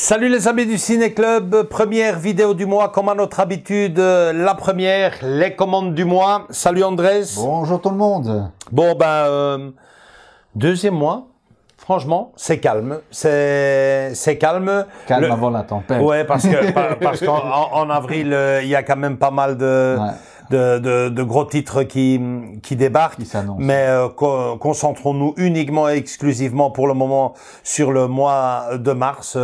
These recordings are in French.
Salut les amis du Ciné Club, première vidéo du mois, comme à notre habitude, la première, les commandes du mois. Salut Andrés. Bonjour tout le monde. Bon deuxième mois, franchement, c'est calme, c'est calme. Calme avant la tempête. Ouais, parce qu'en avril, il y a quand même pas mal de gros titres qui débarquent. Qui s'annoncent. Mais concentrons-nous uniquement et exclusivement pour le moment sur le mois de mars.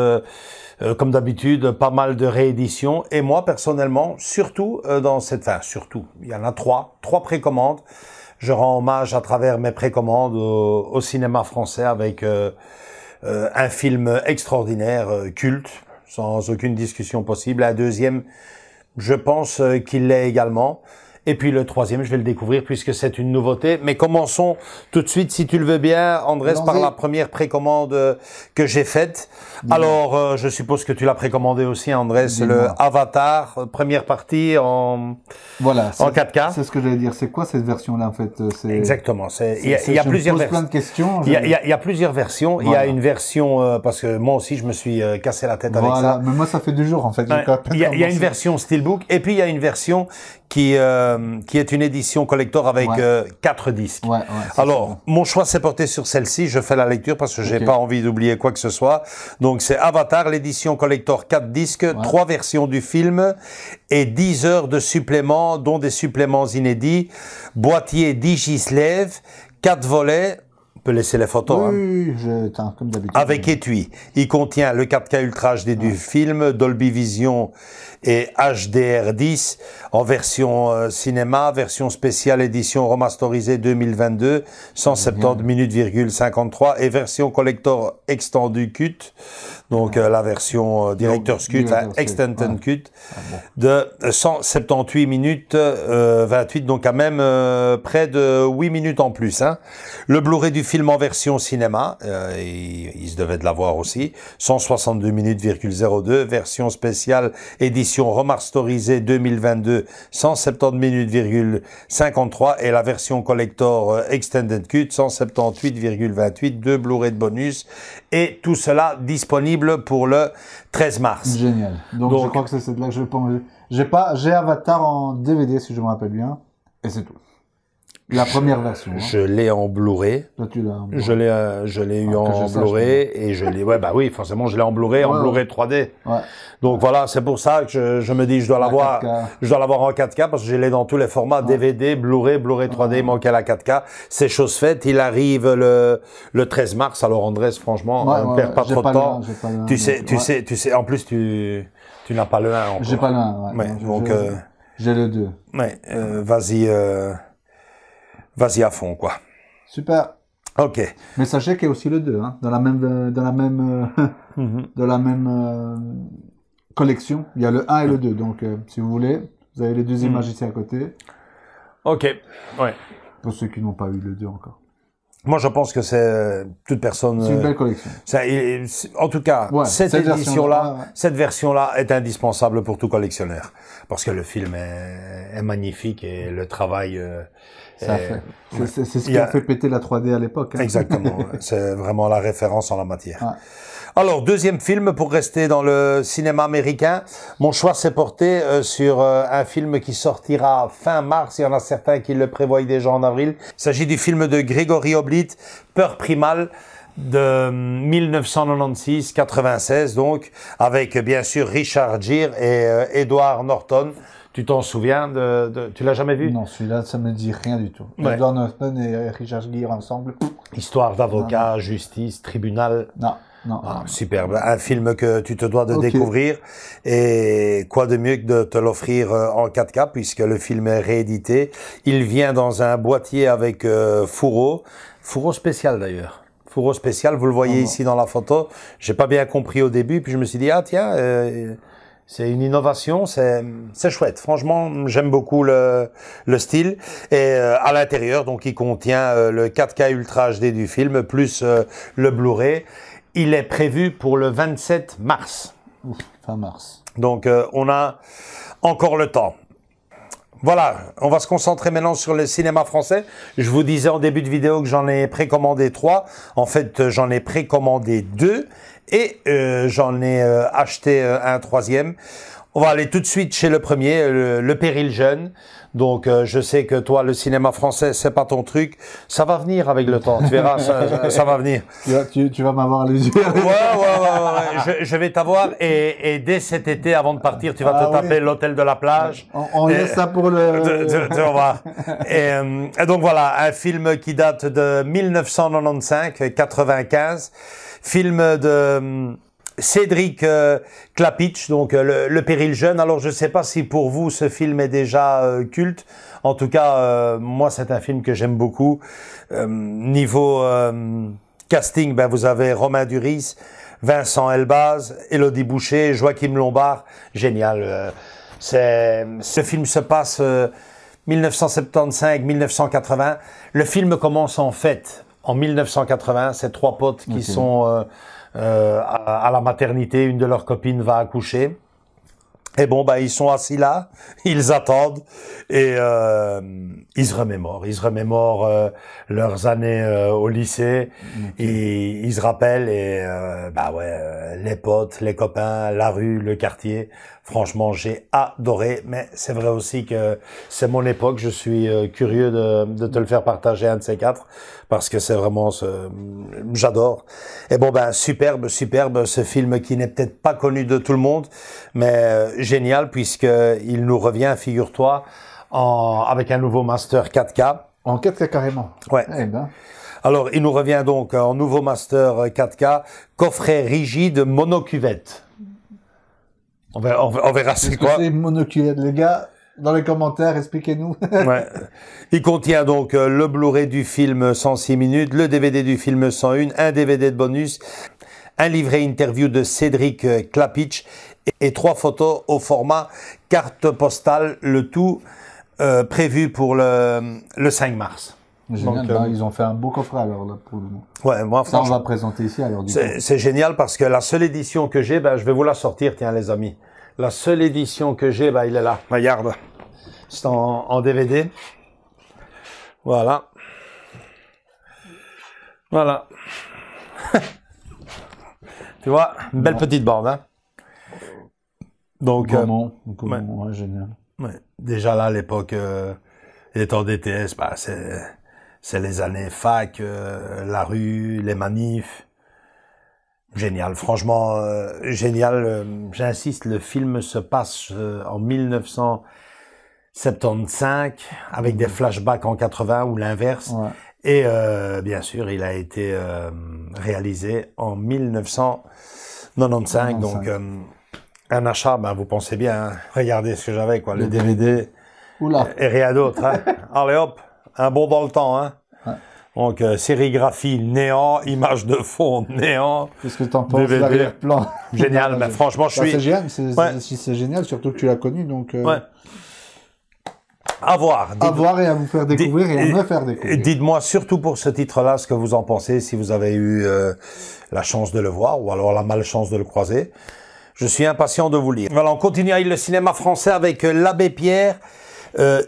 Comme d'habitude, pas mal de rééditions. Et moi, personnellement, surtout surtout, il y en a trois précommandes. Je rends hommage à travers mes précommandes au cinéma français avec un film extraordinaire, culte, sans aucune discussion possible. Un deuxième, je pense qu'il l'est également. Et puis le troisième, je vais le découvrir puisque c'est une nouveauté. Mais commençons tout de suite, si tu le veux bien, Andrés, par la première précommande que j'ai faite. Alors, je suppose que tu l'as précommandé aussi, Andrés, le Avatar, première partie en 4K. C'est ce que j'allais dire. C'est quoi cette version-là, en fait? Exactement. Il y a plusieurs versions. Plein de questions. Il y a plusieurs versions. Voilà. Il y a une version, parce que moi aussi, je me suis cassé la tête avec ça. Mais moi, ça fait 2 jours, en fait. Il y a une version Steelbook, et puis il y a une version qui est une édition collector avec 4 disques. Alors, mon choix s'est porté sur celle-ci. Je fais la lecture parce que j'ai pas envie d'oublier quoi que ce soit. Donc, c'est Avatar, l'édition collector 4 disques, 3 versions du film et 10 heures de suppléments, dont des suppléments inédits. Boîtier Digislev, 4 volets. On peut laisser les photos. Oui, comme d'habitude. Avec étui. Il contient le 4K Ultra HD du film, Dolby Vision et HDR10 en version cinéma, version spéciale édition remasterisée 2022, 170 minutes,53 et version collector extended cut, donc la version director's cut, extended cut, de 178 minutes 28, donc à même près de 8 minutes en plus. Hein. Le Blu-ray du film en version cinéma, il se devait de l'avoir aussi, 162 minutes,02, version spéciale édition remasterisée 2022, 170 minutes,53 et la version collector extended cut, 178,28, 2 Blu-ray de bonus et tout cela disponible pour le 13 mars. Génial. Donc je crois que c'est là que je pense. J'ai Avatar en DVD si je me rappelle bien et c'est tout. La première version. Je l'ai en Blu-ray. Tu l'as en Blu-ray. Je l'ai eu en Blu-ray et je l'ai. Ouais, bah oui, forcément, je l'ai en Blu-ray, en Blu-ray 3D. Donc voilà, c'est pour ça que je me dis, je dois l'avoir en 4K parce que je l'ai dans tous les formats DVD, Blu-ray 3D, il manquait la 4K. C'est chose faite. Il arrive le 13 mars. Alors Andrés, franchement, ne perds pas trop de temps. Tu sais. En plus, tu n'as pas le 1 encore. J'ai pas le 1. Donc j'ai le 2. Ouais, vas-y à fond, quoi. Super. Ok. Mais sachez qu'il y a aussi le 2, hein, dans la même collection. Il y a le 1 et le 2. Donc, si vous voulez, vous avez les 2 images ici à côté. Ok. Ouais. Pour ceux qui n'ont pas eu le 2 encore. Moi, je pense que c'est toute personne. C'est une belle collection. En tout cas, cette version-là est indispensable pour tout collectionneur, parce que le film est magnifique et le travail. C'est ce qui a fait péter la 3D à l'époque. Hein. Exactement. C'est vraiment la référence en la matière. Alors, deuxième film, pour rester dans le cinéma américain, mon choix s'est porté sur un film qui sortira fin mars. Il y en a certains qui le prévoient déjà en avril. Il s'agit du film de Grégory Oblit, Peur primale, de 1996-96, donc, avec bien sûr Richard Gere et Edward Norton. Tu t'en souviens tu l'as jamais vu? Non, celui-là, ça me dit rien du tout. Edward Norton et Richard Gere ensemble. Histoire d'avocat, justice, tribunal. Non. Superbe. Un film que tu te dois de découvrir. Et quoi de mieux que de te l'offrir en 4K puisque le film est réédité. Il vient dans un boîtier avec fourreau spécial d'ailleurs. Fourreau spécial, vous le voyez ici dans la photo. J'ai pas bien compris au début, puis je me suis dit, ah tiens, c'est une innovation, c'est chouette. Franchement, j'aime beaucoup le style. Et à l'intérieur, donc, il contient le 4K Ultra HD du film, plus le Blu-ray. Il est prévu pour le 27 mars. Fin mars. Donc, on a encore le temps. voilà, on va se concentrer maintenant sur le cinéma français. Je vous disais en début de vidéo que j'en ai précommandé 3. En fait, j'en ai précommandé 2 et j'en ai acheté un troisième. On va aller tout de suite chez le premier, le Péril Jeune. Donc, je sais que toi, le cinéma français, c'est pas ton truc. Ça va venir avec le temps. Tu verras, ça va venir. Tu vas m'avoir les yeux. Ouais. Je vais t'avoir et dès cet été, avant de partir, tu vas te taper l'hôtel de la plage. On laisse ça pour le... Tu vas voir. Et donc voilà, un film qui date de 1995, film de Cédric Klapic, donc le Péril Jeune. Alors je sais pas si pour vous ce film est déjà culte. En tout cas, moi c'est un film que j'aime beaucoup. Niveau casting, ben vous avez Romain Duris, Vincent Elbaz, Élodie Boucher, Joachim Lombard. Génial. Ce film se passe 1975-1980. Le film commence en fait en 1980. C'est 3 potes qui sont à la maternité, une de leurs copines va accoucher. Et bon, ils sont assis là, ils attendent et ils se remémorent leurs années au lycée. Et ils se rappellent et les potes, les copains, la rue, le quartier. Franchement, j'ai adoré, mais c'est vrai aussi que c'est mon époque. Je suis curieux de te le faire partager un de ces 4 parce que c'est vraiment j'adore. Et bon, superbe ce film qui n'est peut-être pas connu de tout le monde, mais génial puisque il nous revient, figure-toi, avec un nouveau master 4K. En 4K carrément. Ouais. Eh ben. Alors, il nous revient donc en nouveau master 4K, coffret rigide monocuvette. On verra c'est quoi. C'est monocuvette, les gars. Dans les commentaires, expliquez-nous. Ouais. Il contient donc le Blu-ray du film 106 minutes, le DVD du film 101, un DVD de bonus, un livret interview de Cédric Klapic et 3 photos au format carte postale, le tout prévu pour le 5 mars. Génial, ils ont fait un beau coffret alors là pour le moment. Ouais, moi ça on va présenter ici alors du coup. C'est génial parce que la seule édition que j'ai, je vais vous la sortir, tiens les amis. La seule édition que j'ai, il est là. Regarde, c'est en DVD. Voilà. Voilà. Tu vois, une belle petite bande, hein. Donc, ouais, génial. Ouais. Déjà là, à l'époque, étant DTS, c'est les années fac, la rue, les manifs. Génial, franchement, génial. J'insiste, le film se passe en 1975 avec des flashbacks en 80 ou l'inverse. Ouais. Et bien sûr, il a été réalisé en 1995. Donc, un achat, vous pensez bien, hein, regardez ce que j'avais, quoi, le DVD. Oula. Et rien d'autre. Hein. Allez hop, un bon dans le temps. Hein. Ouais. Donc, sérigraphie néant, image de fond néant. Qu'est-ce que t'en penses, l'arrière-plan? Génial, mais franchement, je suis... C'est génial, surtout que tu l'as connu, donc... Ouais. À voir. À voir et à vous faire découvrir et à me faire découvrir. Dites-moi surtout pour ce titre-là ce que vous en pensez, si vous avez eu la chance de le voir ou alors la malchance de le croiser. Je suis impatient de vous lire. Voilà, on continue avec le cinéma français avec l'Abbé Pierre.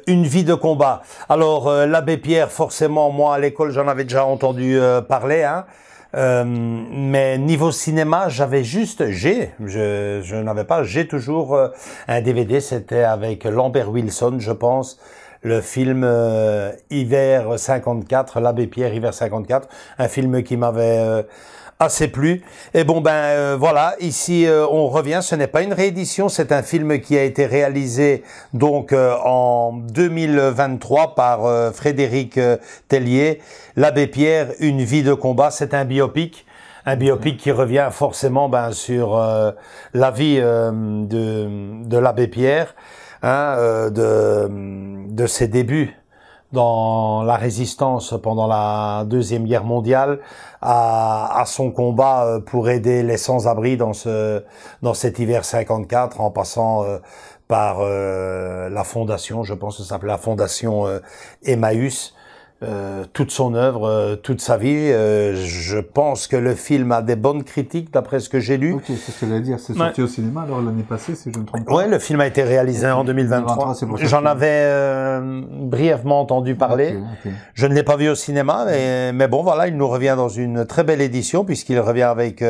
Une vie de combat. Alors l'Abbé Pierre, forcément, moi à l'école j'en avais déjà entendu parler, hein. Mais niveau cinéma, j'ai toujours un DVD. C'était avec Lambert Wilson, je pense, le film Hiver 54, l'Abbé Pierre Hiver 54, un film qui m'avait assez plu. Et bon voilà, ici on revient, ce n'est pas une réédition, c'est un film qui a été réalisé donc en 2023 par Frédéric Tellier, l'Abbé Pierre, une vie de combat. C'est un biopic qui revient forcément sur la vie de l'Abbé Pierre, hein, de ses débuts dans la résistance pendant la Deuxième Guerre mondiale, à son combat pour aider les sans-abri dans cet hiver 54, en passant par la fondation, je pense que ça s'appelait la fondation Emmaüs, toute son œuvre, toute sa vie. Je pense que le film a des bonnes critiques, d'après ce que j'ai lu. Ok, c'est ce que j'allais dire. C'est sorti au cinéma alors l'année passée, si je ne me trompe pas. Ouais, le film a été réalisé en 2023. J'en avais brièvement entendu parler. Okay. Je ne l'ai pas vu au cinéma, mais bon, voilà, il nous revient dans une très belle édition, puisqu'il revient avec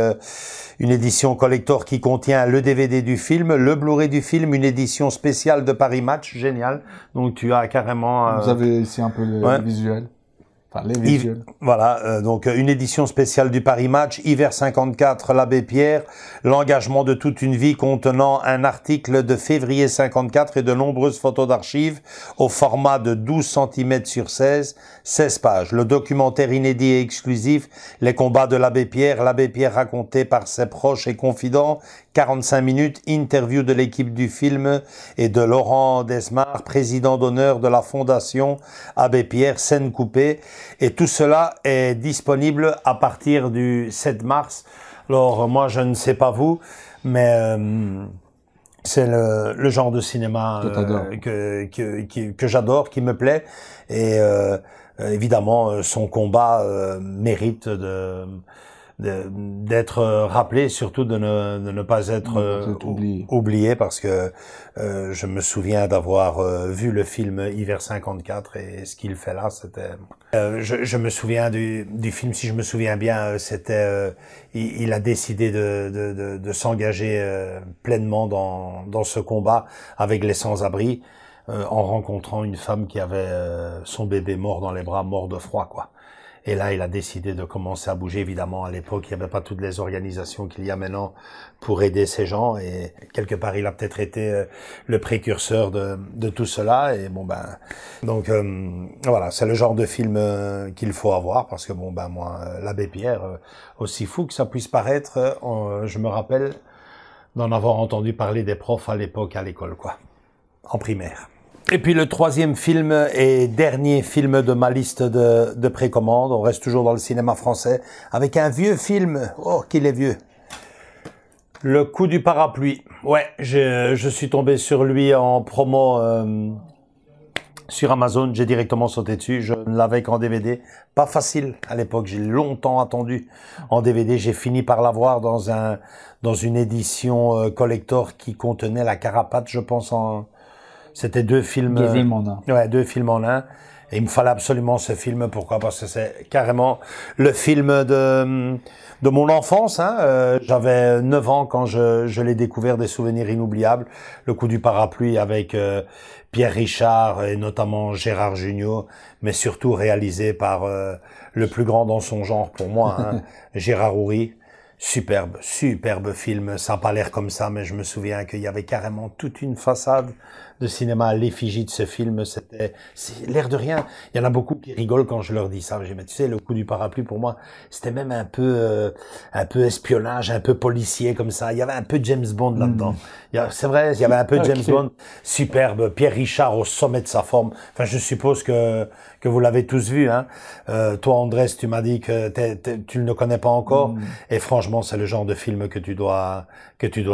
une édition collector qui contient le DVD du film, le Blu-ray du film, une édition spéciale de Paris Match, génial. Donc tu as carrément... Vous avez ici un peu le visuel. Enfin, les visuels. Voilà, donc une édition spéciale du Paris Match, hiver 54, l'Abbé Pierre, l'engagement de toute une vie contenant un article de février 54 et de nombreuses photos d'archives au format de 12 cm sur 16 pages. Le documentaire inédit et exclusif, les combats de l'Abbé Pierre raconté par ses proches et confidents, 45 minutes, interview de l'équipe du film et de Laurent Desmar, président d'honneur de la Fondation Abbé Pierre, scène coupée. Et tout cela est disponible à partir du 7 mars. Alors, moi, je ne sais pas vous, mais c'est le genre de cinéma que j'adore, qui me plaît. Et évidemment, son combat mérite d'être rappelé, surtout de ne pas être oublié, parce que je me souviens d'avoir vu le film Hiver 54 et ce qu'il fait là, c'était... je me souviens du film, si je me souviens bien, c'était... il a décidé de s'engager pleinement dans ce combat avec les sans-abri, en rencontrant une femme qui avait son bébé mort dans les bras, mort de froid, quoi. Et là, il a décidé de commencer à bouger. Évidemment, à l'époque, il n'y avait pas toutes les organisations qu'il y a maintenant pour aider ces gens. Et quelque part, il a peut-être été le précurseur de tout cela. Et bon, ben, donc voilà, c'est le genre de film qu'il faut avoir, parce que bon, ben moi, l'Abbé Pierre, aussi fou que ça puisse paraître, je me rappelle d'en avoir entendu parler des profs à l'époque à l'école, quoi, en primaire. Et puis le troisième film et dernier film de ma liste de précommande, on reste toujours dans le cinéma français, avec un vieux film, oh qu'il est vieux, Le Coup du parapluie. Ouais, je suis tombé sur lui en promo sur Amazon, j'ai directement sauté dessus, je ne l'avais qu'en DVD, pas facile à l'époque, j'ai longtemps attendu en DVD, j'ai fini par l'avoir dans une édition collector qui contenait la Carapate, je pense C'était deux films. Deux films en un. Ouais, deux films en un. Et il me fallait absolument ce film. Pourquoi? Parce que c'est carrément le film de mon enfance. Hein. J'avais 9 ans quand je l'ai découvert, des souvenirs inoubliables. Le Coup du parapluie avec Pierre Richard et notamment Gérard Jugnot, mais surtout réalisé par le plus grand dans son genre pour moi, hein, Gérard Houry. Superbe film. Ça n'a pas l'air comme ça, mais je me souviens qu'il y avait carrément toute une façade de cinéma à l'effigie de ce film. C'est l'air de rien. Il y en a beaucoup qui rigolent quand je leur dis ça. Mais tu sais, Le Coup du parapluie, pour moi, c'était même un peu espionnage, un peu policier comme ça. Il y avait un peu James Bond là-dedans. C'est vrai, il y avait un peu James Bond. Superbe. Pierre Richard au sommet de sa forme. Enfin, je suppose que vous l'avez tous vu, hein. Toi, Andrés, tu m'as dit que tu ne le connais pas encore. Et franchement, c'est le genre de film que tu dois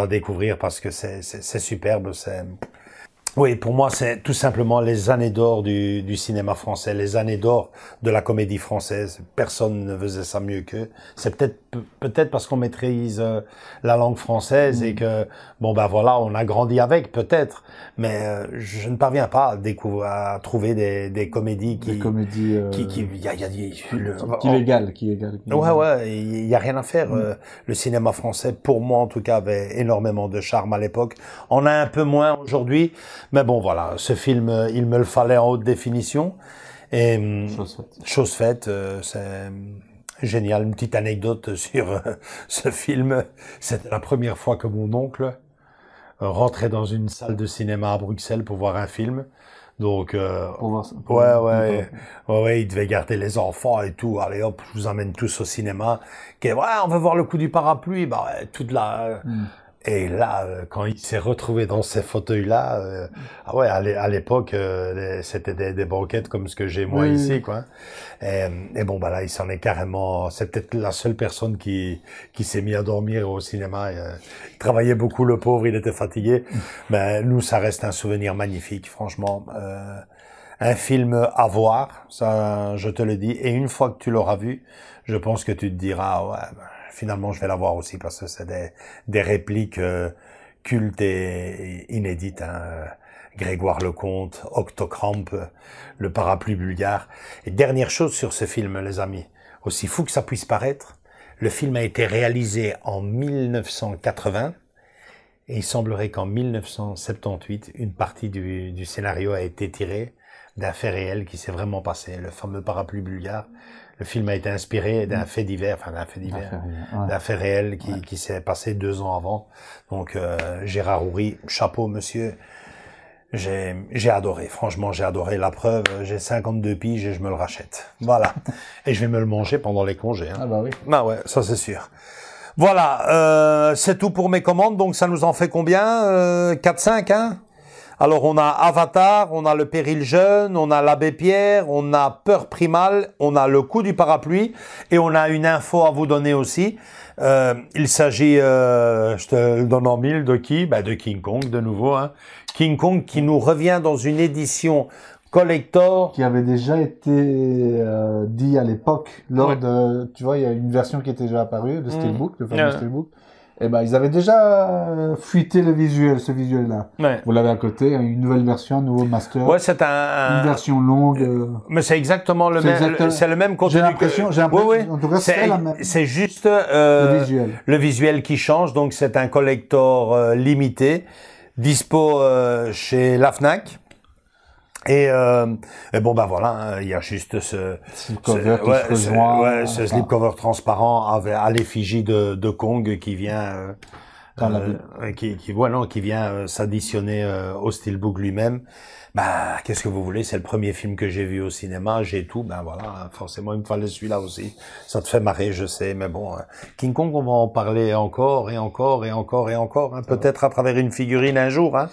découvrir parce que c'est superbe. Oui, pour moi, c'est tout simplement les années d'or du cinéma français, les années d'or de la comédie française. Personne ne faisait ça mieux qu'eux. C'est peut-être parce qu'on maîtrise la langue française et que, bon, ben voilà, on a grandi avec, peut-être. Mais je ne parviens pas à trouver des comédies qui égalent. Ouais, il y a rien à faire. Le cinéma français, pour moi en tout cas, avait énormément de charme à l'époque. On a un peu moins aujourd'hui. Mais bon, voilà, ce film, il me le fallait en haute définition. Et chose faite, c'est génial. Une petite anecdote sur ce film. C'était la première fois que mon oncle rentrait dans une salle de cinéma à Bruxelles pour voir un film. Donc, ouais, il devait garder les enfants et tout. Allez hop, je vous emmène tous au cinéma. Ouais, on va voir Le Coup du parapluie. Bah, toute la... Et là, quand il s'est retrouvé dans ces fauteuils-là, ah ouais, à l'époque, c'était des banquettes comme ce que j'ai moi ici, quoi. Et bon, bah là, il s'en est carrément. C'est peut-être la seule personne qui s'est mis à dormir au cinéma. Il travaillait beaucoup, le pauvre, il était fatigué. Mais nous, ça reste un souvenir magnifique, franchement. un film à voir, ça je te le dis. Et une fois que tu l'auras vu, je pense que tu te diras, ouais, ben, finalement je vais la voir aussi parce que c'est des répliques cultes et inédites. Hein. Grégoire Lecomte, Octocrampe, le parapluie bulgare. Et dernière chose sur ce film, les amis, aussi fou que ça puisse paraître, le film a été réalisé en 1980 et il semblerait qu'en 1978, une partie du scénario a été tirée d'un fait réel qui s'est vraiment passé, le fameux parapluie bulgare. Le film a été inspiré d'un fait divers, d'un fait réel qui s'est passé 2 ans avant. Donc Gérard Houry, chapeau monsieur. J'ai adoré, franchement j'ai adoré. La preuve, j'ai 52 piges et je me le rachète. Voilà. Et je vais me le manger pendant les congés. Hein. Ah bah oui. Ah ouais, ça c'est sûr. Voilà, c'est tout pour mes commandes. Donc ça nous en fait combien 4-5 hein. Alors on a Avatar, on a Le Péril Jeune, on a l'Abbé Pierre, on a Peur Primale, on a Le Coup du Parapluie et on a une info à vous donner aussi. Il s'agit, je te le donne en mille, de qui? Ben de King Kong de nouveau. Hein. King Kong qui nous revient dans une édition collector. Qui avait déjà été dit à l'époque, lors de, tu vois, il y a une version qui était déjà apparue, de Steelbook, le fameux Steelbook. Et ben, ils avaient déjà fuité le visuel, ce visuel-là. Ouais. Vous l'avez à côté, une nouvelle version, un nouveau master. Ouais, c'est une version longue. Mais c'est exactement le même, c'est le même contenu. J'ai l'impression, en tout cas, c'est la même. C'est juste, le visuel qui change, donc c'est un collector limité, dispo chez la Fnac. Et bon ben voilà, il y a juste ce slipcover transparent à l'effigie de Kong qui vient qui vient s'additionner au steelbook lui-même. Bah qu'est-ce que vous voulez, c'est le premier film que j'ai vu au cinéma, j'ai tout, ben voilà, forcément il me fallait celui-là aussi. Ça te fait marrer, je sais, mais bon, King Kong, on va en parler encore et encore et encore et encore, hein, peut-être à travers une figurine un jour, hein.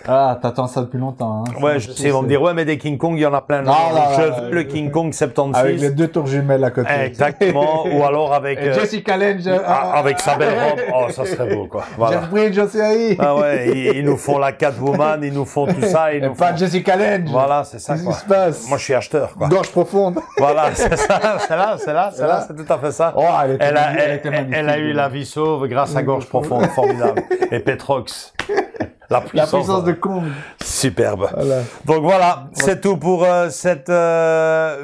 Ah, t'attends ça depuis longtemps, hein. Ouais, je sais, ils vont me dire, ouais, mais des King Kong, il y en a plein. Je veux le King Kong 76. Avec les 2 tours jumelles à côté. Exactement. Ou alors avec, Jessica Lange. Avec sa belle robe. Oh, ça serait beau, quoi. Voilà. Jeff Bridges aussi. Ah ouais, ils nous font la Catwoman, ils nous font tout ça. Et pas Jessica Lange. Voilà, c'est ça, quoi. Qu'est-ce qui se passe? Moi, je suis acheteur, quoi. Gorge profonde. Voilà, c'est ça, c'est tout à fait ça. Oh, elle a eu la vie sauve grâce à Gorge profonde, formidable. Et Petrox. La puissance de Kong. Superbe. Voilà. Donc voilà, c'est tout pour cette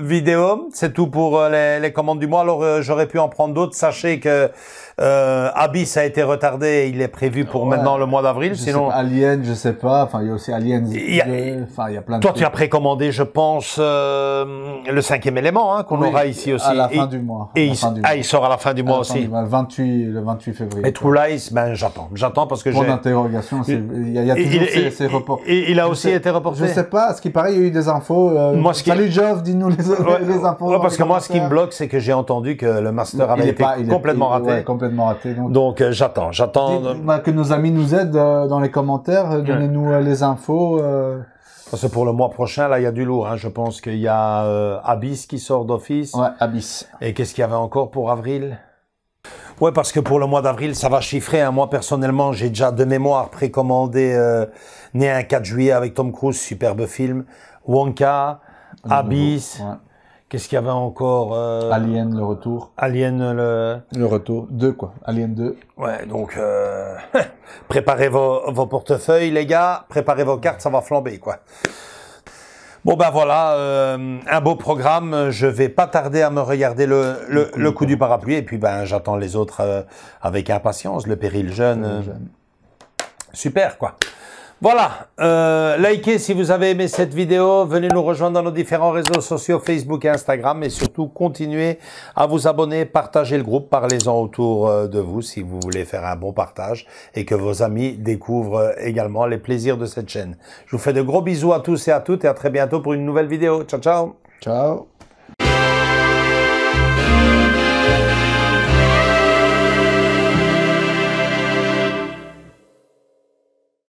vidéo. C'est tout pour les commandes du mois. Alors j'aurais pu en prendre d'autres. Sachez que Abyss a été retardé. Il est prévu pour maintenant le mois d'avril. Sinon, Alien, je sais pas. Enfin, il y a aussi Aliens. Il y a plein de Toi, tu as précommandé, je pense, le 5e élément hein, qu'on aura ici aussi. À la fin du mois. Et il sort à la fin du mois aussi. Le 28 février. Et True Lies, ben j'attends parce que j'ai... Point d'interrogation, il y a toujours ces reports. Il a aussi été reporté. Je sais pas, à ce qui paraît, il y a eu des infos. Salut Geoff, dis-nous les infos. Ouais, parce que moi, ce qui me bloque, c'est que j'ai entendu que le master avait été complètement raté. Ouais, complètement raté. Donc j'attends. Que nos amis nous aident dans les commentaires, donnez-nous les infos. Parce que pour le mois prochain, là, il y a du lourd. Hein. Je pense qu'il y a Abyss qui sort d'office. Ouais, Abyss. Et qu'est-ce qu'il y avait encore pour avril? Ouais, parce que pour le mois d'avril, ça va chiffrer. Hein. Moi, personnellement, j'ai déjà de mémoire précommandé Né un 4 juillet avec Tom Cruise, superbe film. Wonka, Abyss. Ouais. Qu'est-ce qu'il y avait encore Alien, le retour. Alien, le retour. 2, quoi. Alien 2. Ouais, donc préparez vos portefeuilles, les gars. Préparez vos cartes, ça va flamber, quoi. Bon ben voilà, un beau programme. Je vais pas tarder à me regarder le coup du parapluie et puis ben j'attends les autres avec impatience. Le Péril Jeune, super quoi. Voilà, likez si vous avez aimé cette vidéo, venez nous rejoindre dans nos différents réseaux sociaux Facebook et Instagram et surtout continuez à vous abonner, partagez le groupe, parlez-en autour de vous si vous voulez faire un bon partage et que vos amis découvrent également les plaisirs de cette chaîne. Je vous fais de gros bisous à tous et à toutes et à très bientôt pour une nouvelle vidéo. Ciao, ciao. Ciao.